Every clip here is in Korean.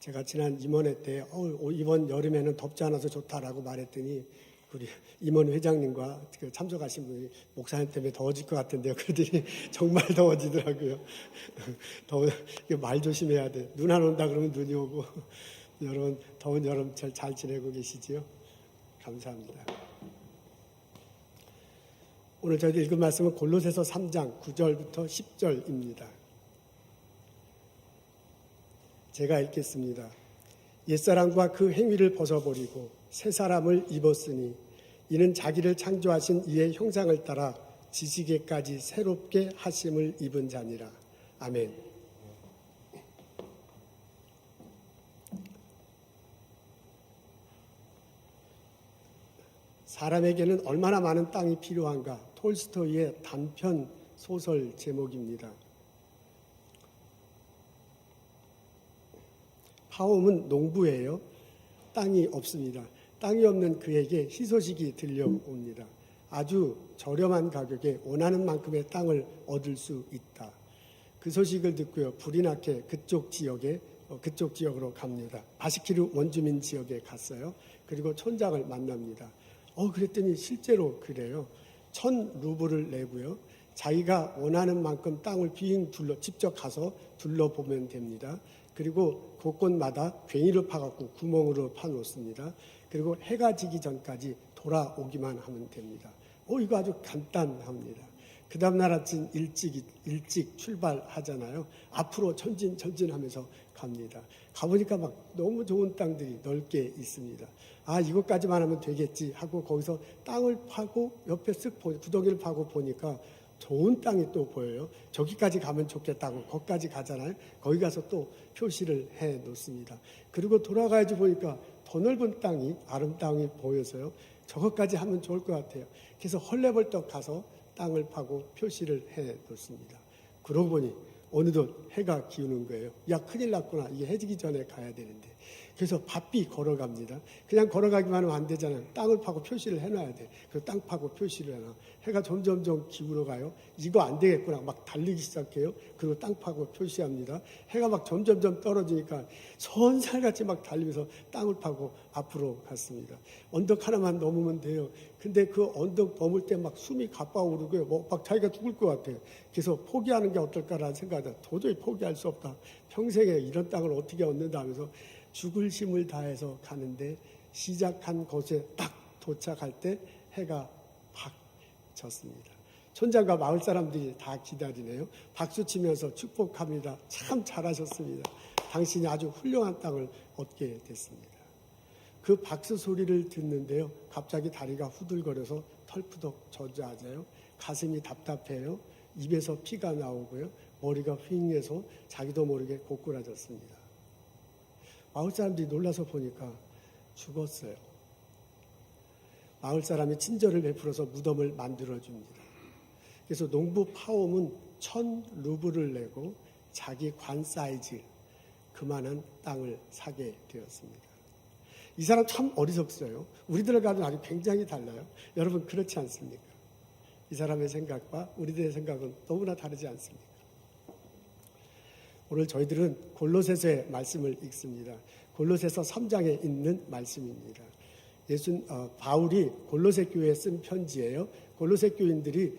제가 지난 임원회 때 이번 여름에는 덥지 않아서 좋다라고 말했더니 우리 임원 회장님과 참석하신 분이 목사님 때문에 더워질 것 같은데요. 그러더니 정말 더워지더라고요. 말 조심해야 돼. 눈 안 온다 그러면 눈이 오고. 여러분 더운 여름 잘 지내고 계시지요? 감사합니다. 오늘 저희들 읽은 말씀은 골로새서 3장 9절부터 10절입니다. 제가 읽겠습니다. 옛사람과 그 행위를 벗어버리고 새 사람을 입었으니 이는 자기를 창조하신 이의 형상을 따라 지식에까지 새롭게 하심을 입은 자니라. 아멘. 사람에게는 얼마나 많은 땅이 필요한가? 톨스토이의 단편 소설 제목입니다. 파옴은 농부예요. 땅이 없습니다. 땅이 없는 그에게 희소식이 들려옵니다. 아주 저렴한 가격에 원하는 만큼의 땅을 얻을 수 있다. 그 소식을 듣고요. 불이 나게 그쪽 지역으로 갑니다. 바시키르 원주민 지역에 갔어요. 그리고 촌장을 만납니다. 그랬더니 실제로 그래요. 1,000루블을 내고요. 자기가 원하는 만큼 땅을 직접 가서 둘러보면 됩니다. 그리고 곳곳마다 괭이를 파갖고 구멍으로 파놓습니다. 그리고 해가 지기 전까지 돌아오기만 하면 됩니다. 이거 아주 간단합니다. 그 다음날 아침 일찍 출발하잖아요. 앞으로 전진하면서 갑니다. 가보니까 막 너무 좋은 땅들이 넓게 있습니다. 이것까지만 하면 되겠지 하고 거기서 땅을 파고 옆에 구덩이를 파고 보니까 좋은 땅이 또 보여요. 저기까지 가면 좋겠다고 거기까지 가잖아요. 거기 가서 또 표시를 해 놓습니다. 그리고 돌아가야지 보니까 더 넓은 땅이 아름다움이 보여서요. 저것까지 하면 좋을 것 같아요. 그래서 헐레벌떡 가서 땅을 파고 표시를 해 놓습니다. 그러고 보니 어느덧 해가 기우는 거예요. 큰일 났구나. 이게 해지기 전에 가야 되는데. 그래서 바삐 걸어갑니다. 그냥 걸어가기만 하면 안 되잖아요. 땅을 파고 표시를 해놔야 돼. 그래서 땅 파고 표시를 해놔. 해가 점점 기울어 가요. 이거 안 되겠구나. 막 달리기 시작해요. 그리고 땅 파고 표시합니다. 해가 막 점점 떨어지니까 선살같이 막 달리면서 땅을 파고 앞으로 갔습니다. 언덕 하나만 넘으면 돼요. 근데 그 언덕 넘을 때 막 숨이 가빠오르고요. 막 자기가 죽을 것 같아요. 그래서 포기하는 게 어떨까라는 생각이 도저히 포기할 수 없다. 평생에 이런 땅을 어떻게 얻는다 하면서 죽을 힘을 다해서 가는데 시작한 곳에 딱 도착할 때 해가 팍 졌습니다. 촌장과 마을 사람들이 다 기다리네요. 박수 치면서 축복합니다. 참 잘하셨습니다. 당신이 아주 훌륭한 땅을 얻게 됐습니다. 그 박수 소리를 듣는데요. 갑자기 다리가 후들거려서 털푸덕 젖어앉아요. 가슴이 답답해요. 입에서 피가 나오고요. 머리가 휑해서 자기도 모르게 고꾸라졌습니다. 마을 사람들이 놀라서 보니까 죽었어요. 마을 사람이 친절을 베풀어서 무덤을 만들어줍니다. 그래서 농부 파옴은 1,000루블을 내고 자기 관 사이즈 그만한 땅을 사게 되었습니다. 이 사람 참 어리석어요. 우리들과는 아주 굉장히 달라요. 여러분 그렇지 않습니까? 이 사람의 생각과 우리들의 생각은 너무나 다르지 않습니까? 오늘 저희들은 골로새서의 말씀을 읽습니다. 골로새서 3장에 있는 말씀입니다. 바울이 골로새 교회에 쓴 편지예요. 골로새 교인들이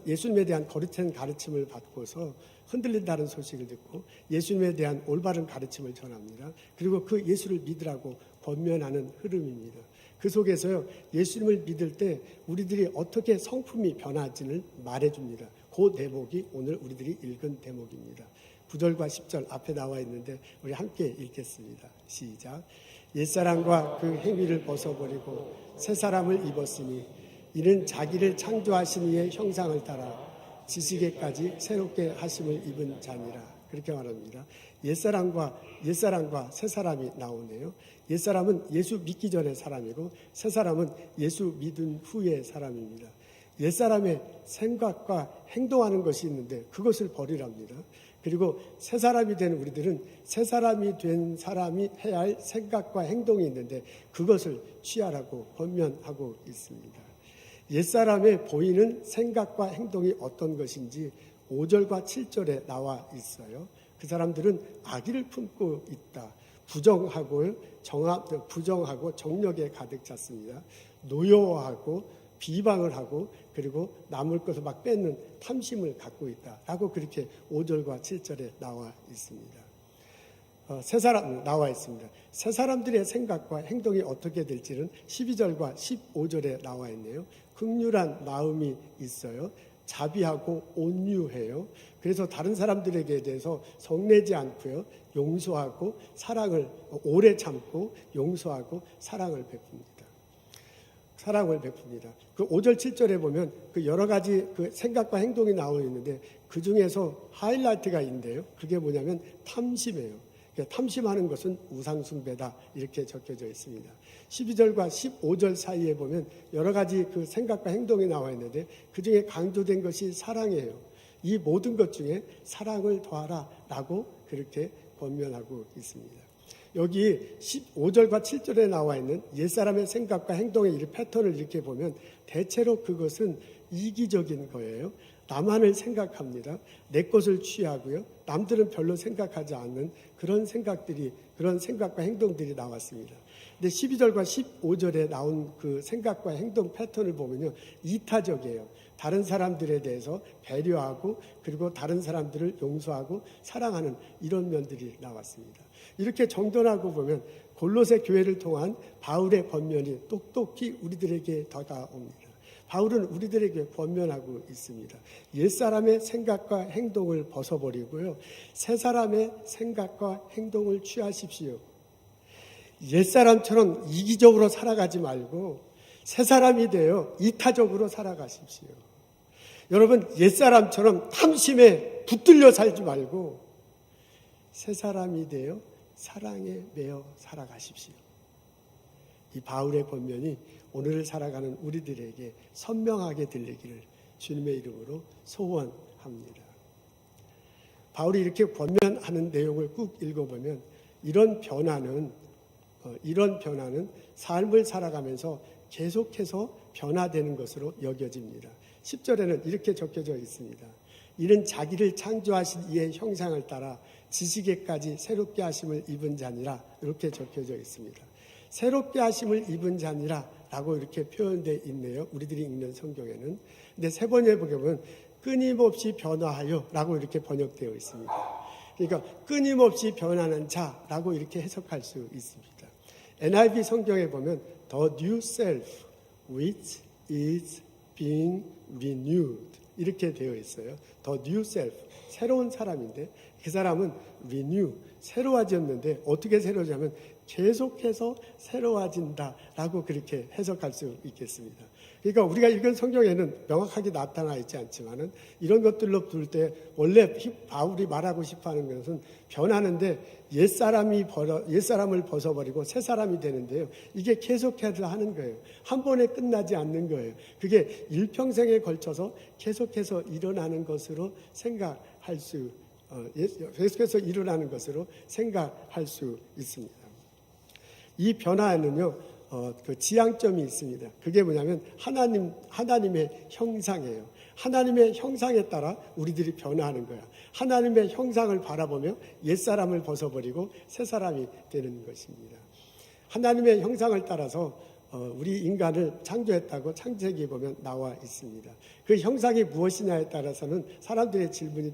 예수님에 대한 거룩한 가르침을 받고서 흔들린다는 소식을 듣고 예수님에 대한 올바른 가르침을 전합니다. 그리고 그 예수를 믿으라고 권면하는 흐름입니다. 그 속에서요, 예수님을 믿을 때 우리들이 어떻게 성품이 변화할지를 말해줍니다. 그 대목이 오늘 우리들이 읽은 대목입니다. 9절과 10절 앞에 나와 있는데 우리 함께 읽겠습니다. 시작. 옛사람과 그 행위를 벗어버리고 새 사람을 입었으니 이는 자기를 창조하신 이의 형상을 따라 지식에까지 새롭게 하심을 입은 자니라. 그렇게 말합니다. 옛사람과 새 사람이 나오네요. 옛사람은 예수 믿기 전의 사람이고 새 사람은 예수 믿은 후의 사람입니다. 옛사람의 생각과 행동하는 것이 있는데 그것을 버리랍니다. 그리고 새 사람이 된 우리들은 새 사람이 된 사람이 해야 할 생각과 행동이 있는데 그것을 취하라고 권면하고 있습니다. 옛사람의 보이는 생각과 행동이 어떤 것인지 5절과 7절에 나와 있어요. 그 사람들은 악의를 품고 있다. 부정하고 정력에 가득 찼습니다. 노여워하고 비방을 하고 그리고 남을 것을 막 뺏는 탐심을 갖고 있다라고 그렇게 5절과 7절에 나와 있습니다. 나와 있습니다. 새 사람들의 생각과 행동이 어떻게 될지는 12절과 15절에 나와 있네요. 긍휼한 마음이 있어요. 자비하고 온유해요. 그래서 다른 사람들에게 대해서 성내지 않고요. 용서하고 사랑을 오래 참고 용서하고 사랑을 베풉니다. 그 5절 7절에 보면 그 여러 가지 그 생각과 행동이 나와 있는데 그 중에서 하이라이트가 있는데요. 그게 뭐냐면 탐심이에요. 탐심하는 것은 우상숭배다 이렇게 적혀져 있습니다. 12절과 15절 사이에 보면 여러 가지 그 생각과 행동이 나와 있는데 그 중에 강조된 것이 사랑이에요. 이 모든 것 중에 사랑을 더하라라고 그렇게 권면하고 있습니다. 여기 15절과 7절에 나와 있는 옛사람의 생각과 행동의 이 패턴을 이렇게 보면 대체로 그것은 이기적인 거예요. 나만을 생각합니다. 내 것을 취하고요. 남들은 별로 생각하지 않는 그런 생각과 행동들이 나왔습니다. 근데 12절과 15절에 나온 그 생각과 행동 패턴을 보면요. 이타적이에요. 다른 사람들에 대해서 배려하고 그리고 다른 사람들을 용서하고 사랑하는 이런 면들이 나왔습니다. 이렇게 정돈하고 보면 골로새 교회를 통한 바울의 권면이 똑똑히 우리들에게 다가옵니다. 바울은 우리들에게 권면하고 있습니다. 옛사람의 생각과 행동을 벗어버리고요. 새사람의 생각과 행동을 취하십시오. 옛사람처럼 이기적으로 살아가지 말고 새사람이 되어 이타적으로 살아가십시오. 여러분, 옛사람처럼 탐심에 붙들려 살지 말고 새사람이 되어 사랑에 매여 살아가십시오. 이 바울의 권면이 오늘을 살아가는 우리들에게 선명하게 들리기를 주님의 이름으로 소원합니다. 바울이 이렇게 권면하는 내용을 꾹 읽어보면 이런 변화는 삶을 살아가면서 계속해서 변화되는 것으로 여겨집니다. 10절에는 이렇게 적혀져 있습니다. 이는 자기를 창조하신 이의 형상을 따라 지식에까지 새롭게 하심을 입은 자니라 이렇게 적혀져 있습니다. 새롭게 하심을 입은 자니라 라고 이렇게 표현되어 있네요. 우리들이 읽는 성경에는. 근데 세 번째 보게 보면 끊임없이 변화하여 라고 이렇게 번역되어 있습니다. 그러니까 끊임없이 변하는 자라고 이렇게 해석할 수 있습니다. NIV 성경에 보면 The new self which is being renewed 이렇게 되어 있어요. The new self, 새로운 사람인데 그 사람은 renew, 새로워졌는데 어떻게 새로워지냐면 계속해서 새로워진다라고 그렇게 해석할 수 있겠습니다. 그러니까 우리가 읽은 성경에는 명확하게 나타나 있지 않지만은 이런 것들로 볼 때 원래 바울이 말하고 싶어하는 것은 변하는데 옛사람을 벗어버리고 새 사람이 되는데요. 이게 계속해서 하는 거예요. 한 번에 끝나지 않는 거예요. 그게 일평생에 걸쳐서 계속해서 일어나는 것으로 생각할 수 있습니다. 이 변화에는요. 그 지향점이 있습니다. 그게 뭐냐면 하나님의 형상이에요. 하나님의 형상에 따라 우리들이 변화하는 거야. 하나님의 형상을 바라보며 옛사람을 벗어버리고 새사람이 되는 것입니다. 하나님의 형상을 따라서 우리 인간을 창조했다고 창세기에 보면 나와 있습니다. 그 형상이 무엇이냐에 따라서는 사람들의 질문이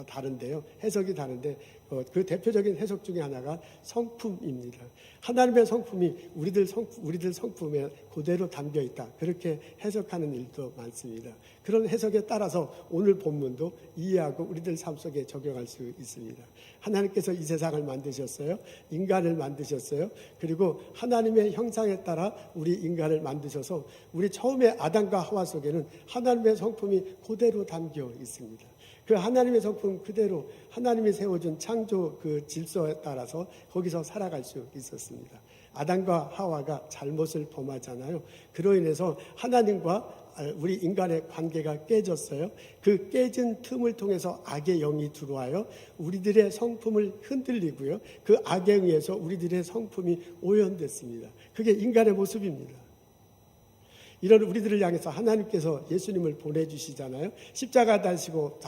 다른데요. 해석이 다른데 그 대표적인 해석 중에 하나가 성품입니다. 하나님의 성품이 우리들 성품에 그대로 담겨 있다. 그렇게 해석하는 일도 많습니다. 그런 해석에 따라서 오늘 본문도 이해하고 우리들 삶 속에 적용할 수 있습니다. 하나님께서 이 세상을 만드셨어요. 인간을 만드셨어요. 그리고 하나님의 형상에 따라 우리 인간을 만드셔서 우리 처음에 아담과 하와 속에는 하나님의 성품이 그대로 담겨 있습니다. 그 하나님의 성품 그대로 하나님이 세워준 창조 그 질서에 따라서 거기서 살아갈 수 있었습니다. 아담과 하와가 잘못을 범하잖아요. 그로 인해서 하나님과 우리 인간의 관계가 깨졌어요. 그 깨진 틈을 통해서 악의 영이 들어와요. 우리들의 성품을 흔들리고요. 그 악에 의해서 우리들의 성품이 오염됐습니다. 그게 인간의 모습입니다. 이런 우리들을 향해서 하나님께서 예수님을 보내주시잖아요. 십자가 다시고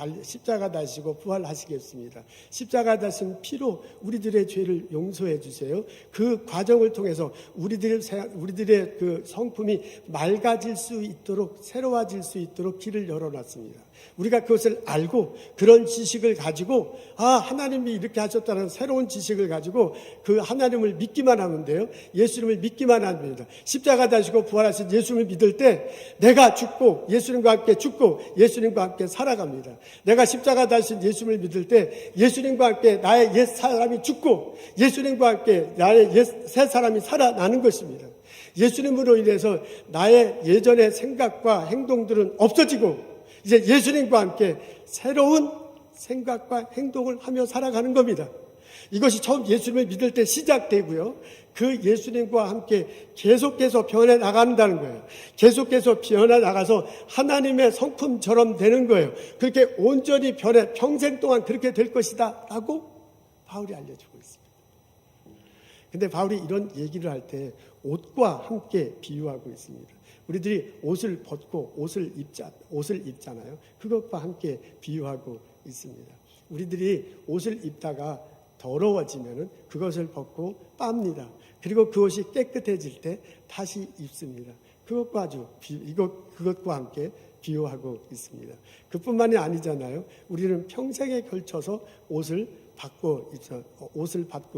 부활하시겠습니다. 십자가 다신 피로 우리들의 죄를 용서해 주세요. 그 과정을 통해서 우리들의 그 성품이 맑아질 수 있도록, 새로워질 수 있도록 길을 열어놨습니다. 우리가 그것을 알고 그런 지식을 가지고 하나님이 이렇게 하셨다는 새로운 지식을 가지고 그 하나님을 믿기만 하면 돼요. 예수님을 믿기만 하면 됩니다. 십자가 다시고 부활하신 예수님을 믿을 때 내가 죽고 예수님과 함께 죽고 예수님과 함께 살아갑니다. 내가 십자가 다시신 예수님을 믿을 때 예수님과 함께 나의 옛 사람이 죽고 예수님과 함께 나의 옛 새 사람이 살아나는 것입니다. 예수님으로 인해서 나의 예전의 생각과 행동들은 없어지고 이제 예수님과 함께 새로운 생각과 행동을 하며 살아가는 겁니다. 이것이 처음 예수님을 믿을 때 시작되고요. 그 예수님과 함께 계속해서 변해 나간다는 거예요. 계속해서 변해 나가서 하나님의 성품처럼 되는 거예요. 그렇게 온전히 변해 평생 동안 그렇게 될 것이다 라고 바울이 알려주고 있습니다. 근데 바울이 이런 얘기를 할 때 옷과 함께 비유하고 있습니다. 우리들이 옷을 벗고 옷을 입잖아요. 그것과 함께 비유하고 있습니다. 우리들이 옷을 입다가 더러워지면은 그것을 벗고 빱니다. 그리고 그것이 깨끗해질 때 다시 입습니다. 그것과 함께 비유하고 있습니다. 그뿐만이 아니잖아요. 우리는 평생에 걸쳐서 옷을 받고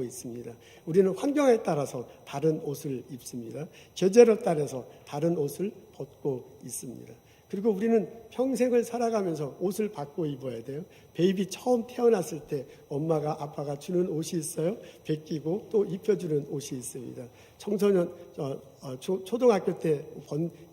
있습니다. 우리는 환경에 따라서 다른 옷을 입습니다. 계절에 따라서 다른 옷을 벗고 있습니다. 그리고 우리는 평생을 살아가면서 옷을 받고 입어야 돼요. 베이비 처음 태어났을 때 엄마가 아빠가 주는 옷이 있어요. 벗기고 또 입혀주는 옷이 있습니다. 청소년 초등학교 때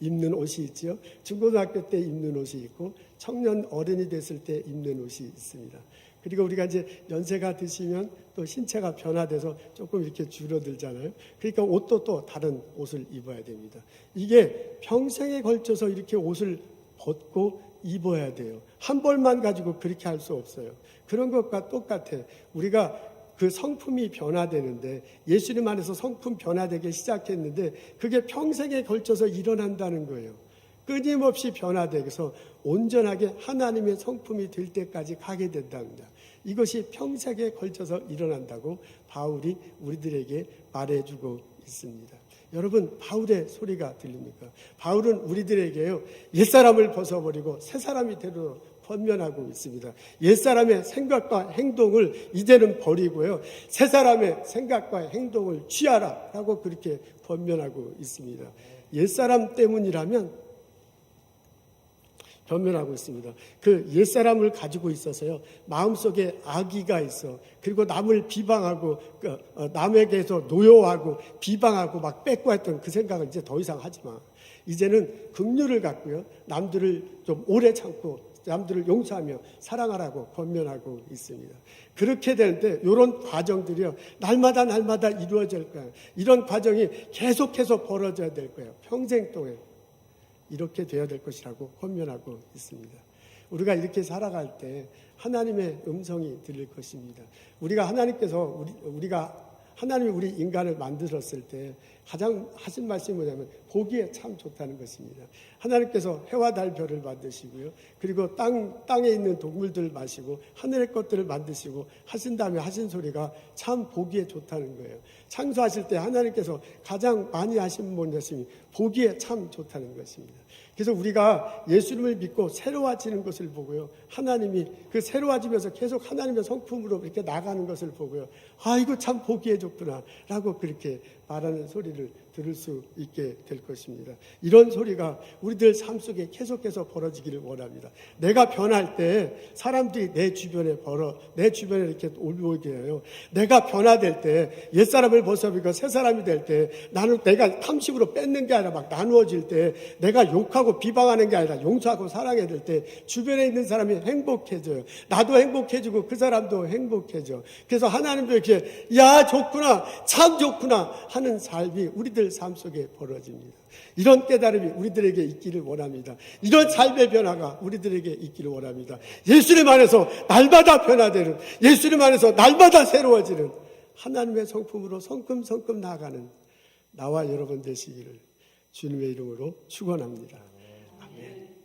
입는 옷이 있죠. 중고등학교 때 입는 옷이 있고 청년 어른이 됐을 때 입는 옷이 있습니다. 그리고 우리가 이제 연세가 드시면 또 신체가 변화돼서 조금 이렇게 줄어들잖아요. 그러니까 옷도 또 다른 옷을 입어야 됩니다. 이게 평생에 걸쳐서 이렇게 옷을 벗고 입어야 돼요. 한 벌만 가지고 그렇게 할 수 없어요. 그런 것과 똑같아. 우리가 그 성품이 변화되는데 예수님 안에서 성품 변화되기 시작했는데 그게 평생에 걸쳐서 일어난다는 거예요. 끊임없이 변화되어서 온전하게 하나님의 성품이 될 때까지 가게 된답니다. 이것이 평생에 걸쳐서 일어난다고 바울이 우리들에게 말해주고 있습니다. 여러분, 바울의 소리가 들립니까? 바울은 우리들에게요, 옛사람을 벗어버리고 새사람이 되도록 권면하고 있습니다. 옛사람의 생각과 행동을 이제는 버리고요, 새사람의 생각과 행동을 취하라 라고 그렇게 권면하고 있습니다. 옛사람 때문이라면 변명하고 있습니다. 그 옛사람을 가지고 있어서요, 마음속에 악의가 있어. 그리고 남을 비방하고 남에게서 노여워하고 비방하고 막 뺏고 했던 그 생각을 이제 더 이상 하지 마. 이제는 긍휼을 갖고요, 남들을 좀 오래 참고 남들을 용서하며 사랑하라고 권면하고 있습니다. 그렇게 되는데 이런 과정들이요, 날마다 이루어질 거예요. 이런 과정이 계속해서 벌어져야 될 거예요. 평생 동안 이렇게 되어야 될 것이라고 권면하고 있습니다. 우리가 이렇게 살아갈 때 하나님의 음성이 들릴 것입니다. 하나님이 우리 인간을 만들었을 때 가장 하신 말씀이 뭐냐면 보기에 참 좋다는 것입니다. 하나님께서 해와 달 별을 만드시고요, 그리고 땅에 있는 동물들을 마시고 하늘의 것들을 만드시고 하신 다음에 하신 소리가 참 보기에 좋다는 거예요. 창조하실 때 하나님께서 가장 많이 하신 말씀이 보기에 참 좋다는 것입니다. 그래서 우리가 예수님을 믿고 새로워지는 것을 보고요, 하나님이 그 새로워지면서 계속 하나님의 성품으로 이렇게 나가는 것을 보고요, 이거 참 보기에 좋구나 라고 그렇게 말하는 소리를 들을 수 있게 될 것입니다. 이런 소리가 우리들 삶 속에 계속해서 벌어지기를 원합니다. 내가 변할 때 사람들이 내 주변에 이렇게 올라오게 해요. 내가 변화될 때, 옛사람을 벗어버리고 새사람이 될 때, 내가 탐식으로 뺏는 게 아니라 막 나누어질 때, 내가 욕하고 비방하는 게 아니라 용서하고 사랑해야 될 때 주변에 있는 사람이 행복해져요. 나도 행복해지고 그 사람도 행복해져. 그래서 하나님도 이렇게 야 좋구나, 참 좋구나 하는 삶이 우리들 삶 속에 벌어집니다. 이런 깨달음이 우리들에게 있기를 원합니다. 이런 삶의 변화가 우리들에게 있기를 원합니다. 예수님 안에서 날마다 변화되는, 예수님 안에서 날마다 새로워지는 하나님의 성품으로 성큼 나아가는 나와 여러분 되시기를 주님의 이름으로 축원합니다. 아멘.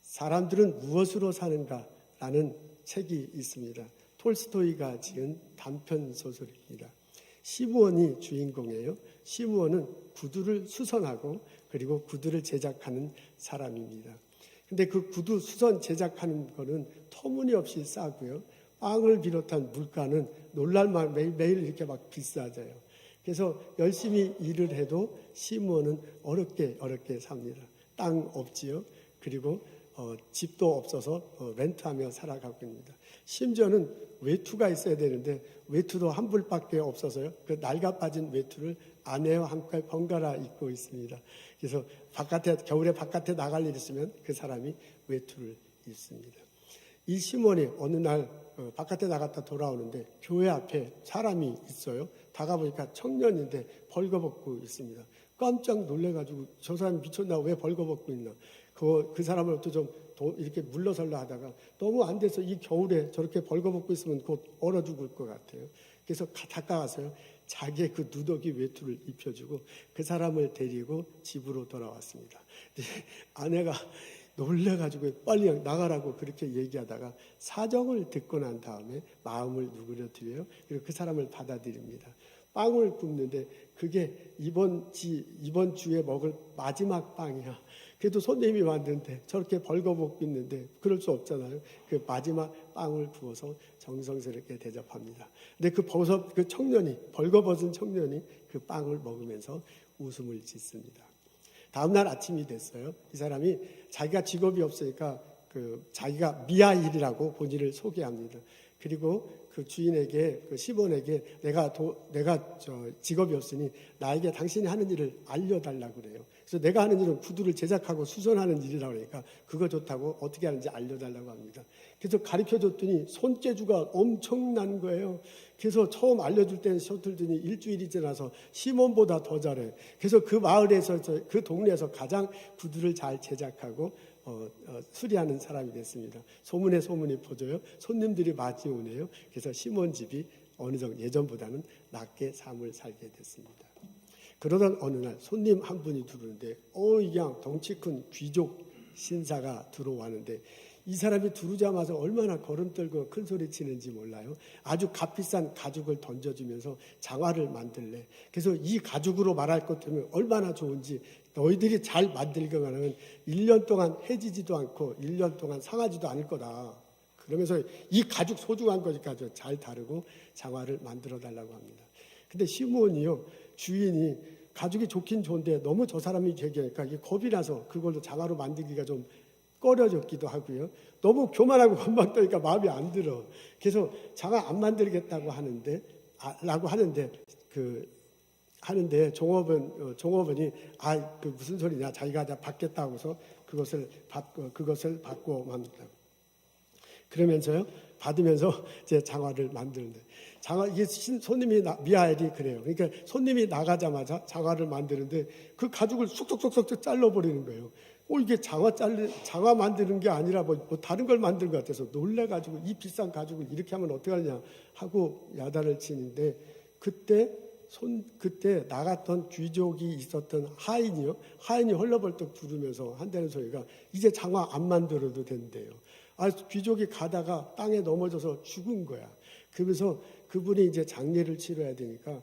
사람들은 무엇으로 사는가라는 책이 있습니다. 톨스토이가 지은 단편 소설입니다. 시므온이 주인공이에요. 시므온은 구두를 수선하고 그리고 구두를 제작하는 사람입니다. 근데 그 구두 수선 제작하는 거는 터무니없이 싸고요. 빵을 비롯한 물가는 놀랄만 매일 이렇게 막 비싸져요. 그래서 열심히 일을 해도 시므온은 어렵게 삽니다. 땅 없지요. 그리고 집도 없어서 렌트하며 살아가고 있습니다. 심지어는 외투가 있어야 되는데 외투도 한 불밖에 없어서요. 그 낡아 빠진 외투를 아내와 함께 번갈아 입고 있습니다. 그래서 겨울에 바깥에 나갈 일 있으면 그 사람이 외투를 입습니다. 이 시몬이 어느 날 바깥에 나갔다 돌아오는데 교회 앞에 사람이 있어요. 다가보니까 청년인데 벌거벗고 있습니다. 깜짝 놀래가지고 저 사람이 미쳤나, 왜 벌거벗고 있나. 그 사람을 또 좀 이렇게 물러설라 하다가 너무 안 돼서 이 겨울에 저렇게 벌거벗고 있으면 곧 얼어 죽을 것 같아요. 그래서 다가가서요. 자기의 그 누더기 외투를 입혀주고 그 사람을 데리고 집으로 돌아왔습니다. 아내가 놀래가지고 빨리 나가라고 그렇게 얘기하다가 사정을 듣고 난 다음에 마음을 누그러뜨려요. 그리고 그 사람을 받아들입니다. 빵을 굽는데 그게 이번 주에 먹을 마지막 빵이야. 그래도 손님이 왔는데 저렇게 벌거벗고 있는데 그럴 수 없잖아요. 그 마지막 빵을 구워서 정성스럽게 대접합니다. 근데 그 청년이, 벌거벗은 청년이 그 빵을 먹으면서 웃음을 짓습니다. 다음날 아침이 됐어요. 이 사람이 자기가 직업이 없으니까 자기가 미아일이라고 본인을 소개합니다. 그리고 그 주인에게, 그 시몬에게 내가 직업이 없으니 나에게 당신이 하는 일을 알려달라고 그래요. 그래서 내가 하는 일은 구두를 제작하고 수선하는 일이라고 그러니까 그거 좋다고 어떻게 하는지 알려달라고 합니다. 그래서 가르쳐줬더니 손재주가 엄청난 거예요. 그래서 처음 알려줄 때는 서툴더니 일주일이 지나서 시몬보다 더 잘해. 그래서 그 마을에서, 그 동네에서 가장 구두를 잘 제작하고 수리하는 사람이 됐습니다. 소문에 소문이 퍼져요. 손님들이 많이 오네요. 그래서 시몬 집이 어느 정도 예전보다는 낫게 삶을 살게 됐습니다. 그러던 어느 날 손님 한 분이 들어오는데 그냥 덩치 큰 귀족 신사가 들어왔는데 이 사람이 들어오자마자 얼마나 걸음떨고 큰 소리 치는지 몰라요. 아주 값비싼 가죽을 던져주면서 장화를 만들래. 그래서 이 가죽으로 말할 것 같으면 얼마나 좋은지 너희들이 잘 만들거나 1년 동안 해지지도 않고 1년 동안 상하지도 않을 거다. 그러면서 이 가죽 소중한 거니까 잘 다루고 장화를 만들어 달라고 합니다. 근데 시므온이요, 주인이 가죽이 좋긴 좋은데 너무 저 사람이 얘기하니까 이게 겁이 나서 그걸로 장화로 만들기가 좀 꺼려졌기도 하고요. 너무 교만하고 건방떠니까 마음이 안 들어. 그래서 장화 안 만들겠다고 하는데 종업원이 그 무슨 소리냐, 자기가 다 받겠다고 해서 그것을 받고 맙니다. 그러면서요, 받으면서 이제 장화를 만드는데 이게 손님이 미하엘이 그래요. 그러니까 손님이 나가자마자 장화를 만드는데 그 가죽을 쏙쏙쏙쏙 잘라버리는 거예요. 이게 장화 만드는 게 아니라 뭐 다른 걸 만든 것 같아서 놀래가지고 이 비싼 가죽을 이렇게 하면 어떡하냐 하고 야단을 치는데 그때 나갔던 귀족이 있었던 하인이 헐레벌떡 부르면서 한다는 소리가 이제 장화 안 만들어도 된대요. 귀족이 가다가 땅에 넘어져서 죽은 거야. 그러면서 그분이 이제 장례를 치러야 되니까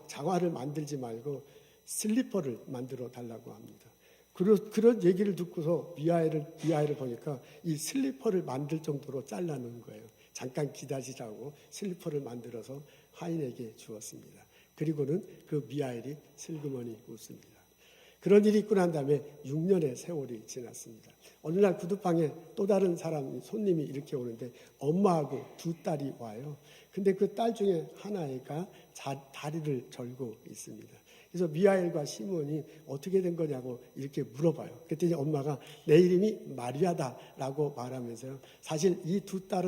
장화를 만들지 말고 슬리퍼를 만들어 달라고 합니다. 그런 얘기를 듣고서 미하엘을 보니까 이 슬리퍼를 만들 정도로 잘라놓은 거예요. 잠깐 기다리라고 슬리퍼를 만들어서 하인에게 주었습니다. 그리고는 그 미하엘이 슬그머니 웃습니다. 그런 일이 있고 난 다음에 6년의 세월이 지났습니다. 어느 날 구두방에 또 다른 손님이 이렇게 오는데 엄마하고 두 딸이 와요. 근데 그 딸 중에 하나가 다리를 절고 있습니다. 그래서 미하엘과 시몬이 어떻게 된 거냐고 이렇게 물어봐요. 그랬더니 엄마가 내 이름이 마리아다라고 말하면서요. 사실 이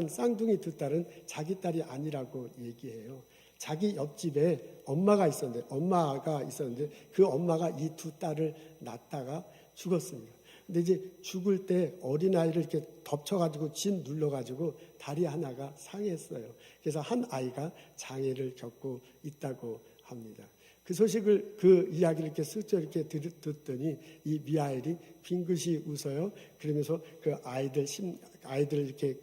쌍둥이 두 딸은 자기 딸이 아니라고 얘기해요. 자기 옆집에 엄마가 있었는데 그 엄마가 이 두 딸을 낳다가 죽었습니다. 근데 이제 죽을 때 어린아이를 이렇게 덮쳐가지고 진 눌러가지고 다리 하나가 상했어요. 그래서 한 아이가 장애를 겪고 있다고 합니다. 그 소식을, 그 이야기를 이렇게 슬쩍 이렇게 듣더니 이 미하엘이 빙긋이 웃어요. 그러면서 그 아이들 이렇게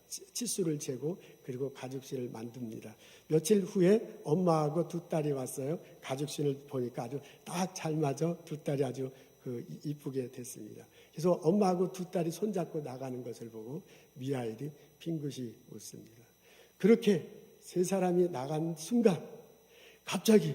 치수를 재고 그리고 가죽신을 만듭니다. 며칠 후에 엄마하고 두 딸이 왔어요. 가죽신을 보니까 아주 딱 잘 맞아. 두 딸이 아주 이쁘게 됐습니다. 그래서 엄마하고 두 딸이 손잡고 나가는 것을 보고 미하엘이 빙긋이 웃습니다. 그렇게 세 사람이 나간 순간 갑자기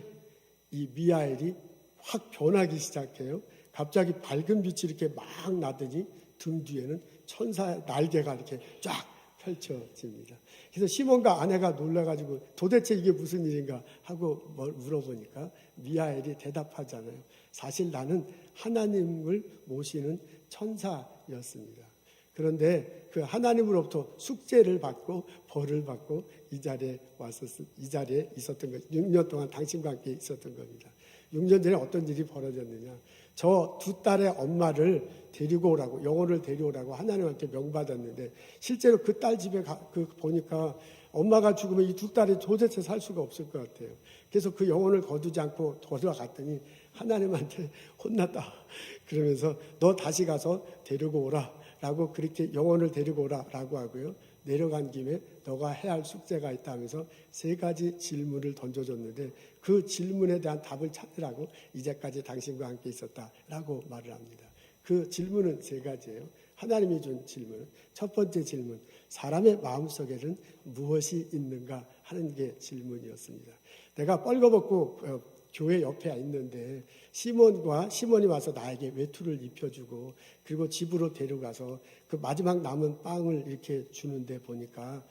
이 미하엘이 확 변하기 시작해요. 갑자기 밝은 빛이 이렇게 막 나더니 등 뒤에는 천사의 날개가 이렇게 쫙 펼쳐집니다. 그래서 시몬과 아내가 놀라가지고 도대체 이게 무슨 일인가 하고 물어보니까 미하엘이 대답하잖아요. 사실 나는 하나님을 모시는 천사였습니다. 그런데 그 하나님으로부터 숙제를 받고 벌을 받고 이 자리에 있었던 것, 6년 동안 당신과 함께 있었던 겁니다. 6년 전에 어떤 일이 벌어졌느냐? 저 두 딸의 엄마를 데리고 오라고, 영혼을 데려오라고 하나님한테 명받았는데 실제로 그 딸 집에 보니까 엄마가 죽으면 이 두 딸이 도대체 살 수가 없을 것 같아요. 그래서 그 영혼을 거두지 않고 돌아갔더니 하나님한테 혼났다. 그러면서 너 다시 가서 데리고 오라 라고, 그렇게 영혼을 데리고 오라 라고 하고요. 내려간 김에 너가 해야 할 숙제가 있다 하면서 세 가지 질문을 던져줬는데 그 질문에 대한 답을 찾으라고 이제까지 당신과 함께 있었다라고 말을 합니다. 그 질문은 세 가지예요. 하나님이 준 질문. 첫 번째 질문, 사람의 마음속에는 무엇이 있는가 하는 게 질문이었습니다. 내가 뻘거벗고 교회 옆에 있는데 시몬이 와서 나에게 외투를 입혀주고 그리고 집으로 데려가서 그 마지막 남은 빵을 이렇게 주는데 보니까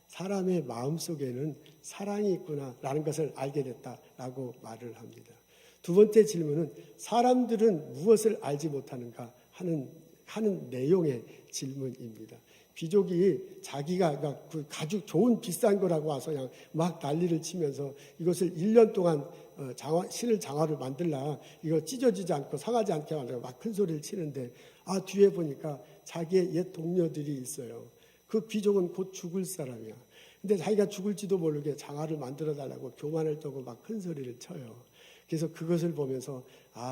사람의 마음속에는 사랑이 있구나라는 것을 알게 됐다라고 말을 합니다. 두 번째 질문은 사람들은 무엇을 알지 못하는가 하는 내용의 질문입니다. 귀족이 자기가 그 가죽 좋은 비싼 거라고 와서 그냥 막 난리를 치면서 이것을 1년 동안 신을 장화를 만들라, 이거 찢어지지 않고 상하지 않게 만들어 막 큰 소리를 치는데 뒤에 보니까 자기의 옛 동료들이 있어요. 그 귀족은 곧 죽을 사람이야. 근데 자기가 죽을지도 모르게 장화를 만들어 달라고 교만을 떠고 막 큰 소리를 쳐요. 그래서 그것을 보면서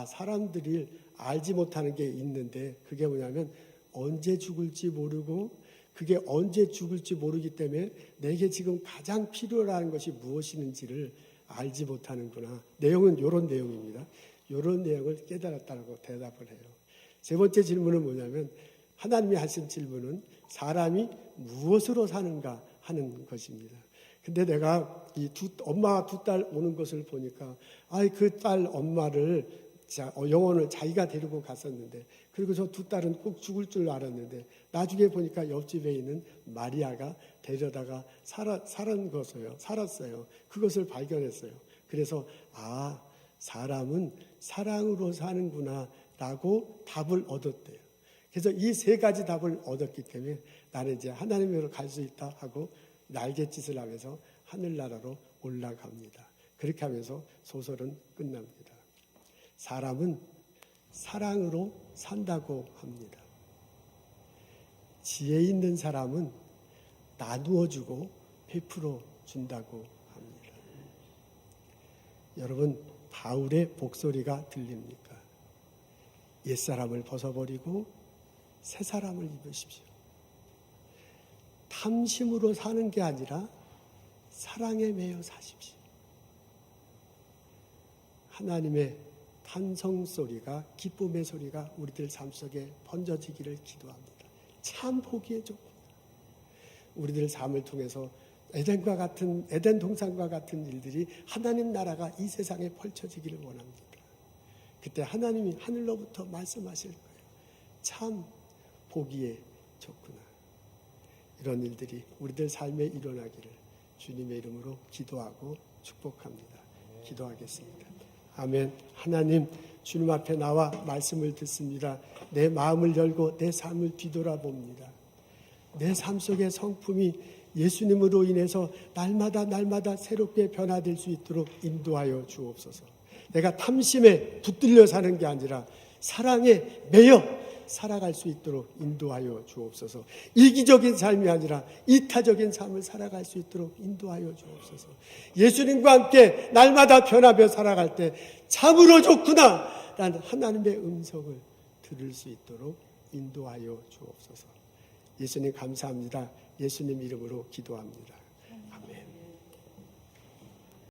사람들이 알지 못하는 게 있는데 그게 뭐냐면 언제 죽을지 모르고 그게 언제 죽을지 모르기 때문에 내게 지금 가장 필요한 것이 무엇인지를 알지 못하는구나. 내용은 이런 내용입니다. 이런 내용을 깨달았다고 대답을 해요. 세 번째 질문은 뭐냐면 하나님이 하신 질문은 사람이 무엇으로 사는가 하는 것입니다. 근데 내가 엄마가 두 딸 오는 것을 보니까 그 딸 엄마를 영혼을 자기가 데리고 갔었는데 그리고 저 두 딸은 꼭 죽을 줄 알았는데 나중에 보니까 옆집에 있는 마리아가 데려다가 살았어요. 그것을 발견했어요. 그래서 사람은 사랑으로 사는구나 라고 답을 얻었대요. 그래서 이 세 가지 답을 얻었기 때문에 나는 이제 하나님으로 갈 수 있다 하고 날갯짓을 하면서 하늘나라로 올라갑니다. 그렇게 하면서 소설은 끝납니다. 사람은 사랑으로 산다고 합니다. 지혜 있는 사람은 나누어주고 베풀어 준다고 합니다. 여러분, 바울의 목소리가 들립니까? 옛사람을 벗어버리고 새 사람을 입으십시오. 탐심으로 사는 게 아니라 사랑에 매여 사십시오. 하나님의 탄성 소리가, 기쁨의 소리가 우리들 삶 속에 번져지기를 기도합니다. 참 보기에 좋습니다. 우리들 삶을 통해서 에덴 동산과 같은 일들이 하나님 나라가 이 세상에 펼쳐지기를 원합니다. 그때 하나님이 하늘로부터 말씀하실 거예요. 참 보기에 좋구나. 이런 일들이 우리들 삶에 일어나기를 주님의 이름으로 기도하고 축복합니다. 기도하겠습니다. 아멘. 하나님, 주님 앞에 나와 말씀을 듣습니다. 내 마음을 열고 내 삶을 뒤돌아봅니다. 내 삶 속의 성품이 예수님으로 인해서 날마다 새롭게 변화될 수 있도록 인도하여 주옵소서. 내가 탐심에 붙들려 사는 게 아니라 사랑에 매여 살아갈 수 있도록 인도하여 주옵소서. 이기적인 삶이 아니라 이타적인 삶을 살아갈 수 있도록 인도하여 주옵소서. 예수님과 함께 날마다 변화되어 살아갈 때 참으로 좋구나 라는 하나님의 음성을 들을 수 있도록 인도하여 주옵소서. 예수님 감사합니다. 예수님 이름으로 기도합니다.